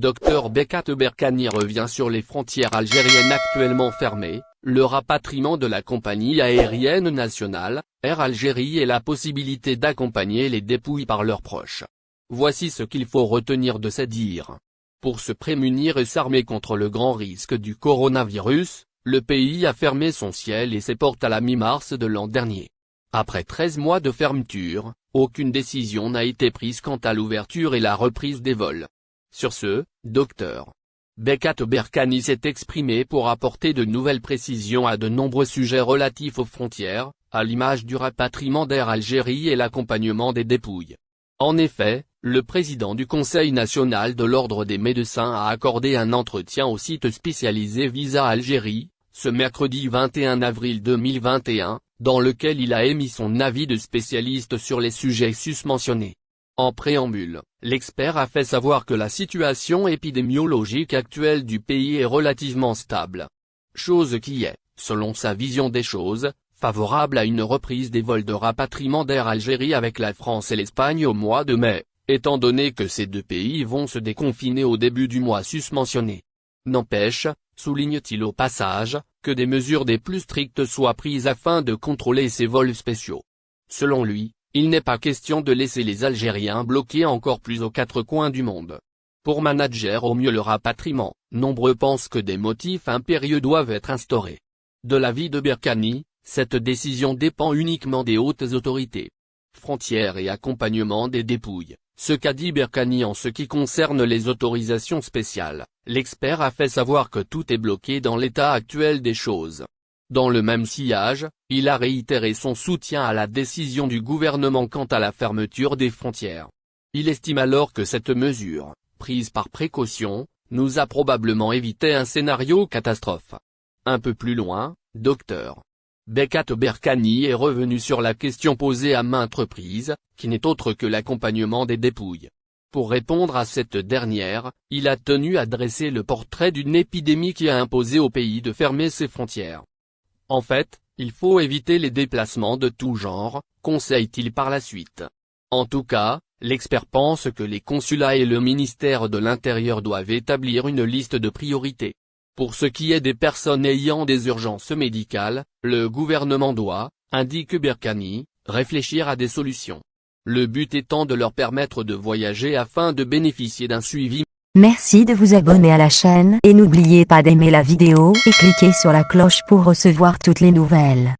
Dr Bekat Berkani revient sur les frontières algériennes actuellement fermées, le rapatriement de la compagnie aérienne nationale, Air Algérie et la possibilité d'accompagner les dépouilles par leurs proches. Voici ce qu'il faut retenir de ces dires. Pour se prémunir et s'armer contre le grand risque du coronavirus, le pays a fermé son ciel et ses portes à la mi-mars de l'an dernier. Après 13 mois de fermeture, aucune décision n'a été prise quant à l'ouverture et la reprise des vols. Sur ce, Dr Bekat Berkani s'est exprimé pour apporter de nouvelles précisions à de nombreux sujets relatifs aux frontières, à l'image du rapatriement d'Air Algérie et l'accompagnement des dépouilles. En effet, le président du Conseil national de l'Ordre des médecins a accordé un entretien au site spécialisé Visa Algérie, ce mercredi 21 avril 2021, dans lequel il a émis son avis de spécialiste sur les sujets susmentionnés. En préambule, l'expert a fait savoir que la situation épidémiologique actuelle du pays est relativement stable. Chose qui est, selon sa vision des choses, favorable à une reprise des vols de rapatriement d'Air Algérie avec la France et l'Espagne au mois de mai, étant donné que ces deux pays vont se déconfiner au début du mois susmentionné. N'empêche, souligne-t-il au passage, que des mesures des plus strictes soient prises afin de contrôler ces vols spéciaux. Selon lui, il n'est pas question de laisser les Algériens bloqués encore plus aux quatre coins du monde. Pour manager au mieux le rapatriement, nombreux pensent que des motifs impérieux doivent être instaurés. De l'avis de Berkani, cette décision dépend uniquement des hautes autorités. Frontières et accompagnement des dépouilles. Ce qu'a dit Berkani en ce qui concerne les autorisations spéciales, l'expert a fait savoir que tout est bloqué dans l'état actuel des choses. Dans le même sillage, il a réitéré son soutien à la décision du gouvernement quant à la fermeture des frontières. Il estime alors que cette mesure, prise par précaution, nous a probablement évité un scénario catastrophe. Un peu plus loin, Dr Bekat Berkani est revenu sur la question posée à maintes reprises, qui n'est autre que l'accompagnement des dépouilles. Pour répondre à cette dernière, il a tenu à dresser le portrait d'une épidémie qui a imposé au pays de fermer ses frontières. En fait, il faut éviter les déplacements de tout genre, conseille-t-il par la suite. En tout cas, l'expert pense que les consulats et le ministère de l'Intérieur doivent établir une liste de priorités. Pour ce qui est des personnes ayant des urgences médicales, le gouvernement doit, indique Berkani, réfléchir à des solutions. Le but étant de leur permettre de voyager afin de bénéficier d'un suivi. Merci de vous abonner à la chaîne et n'oubliez pas d'aimer la vidéo et cliquer sur la cloche pour recevoir toutes les nouvelles.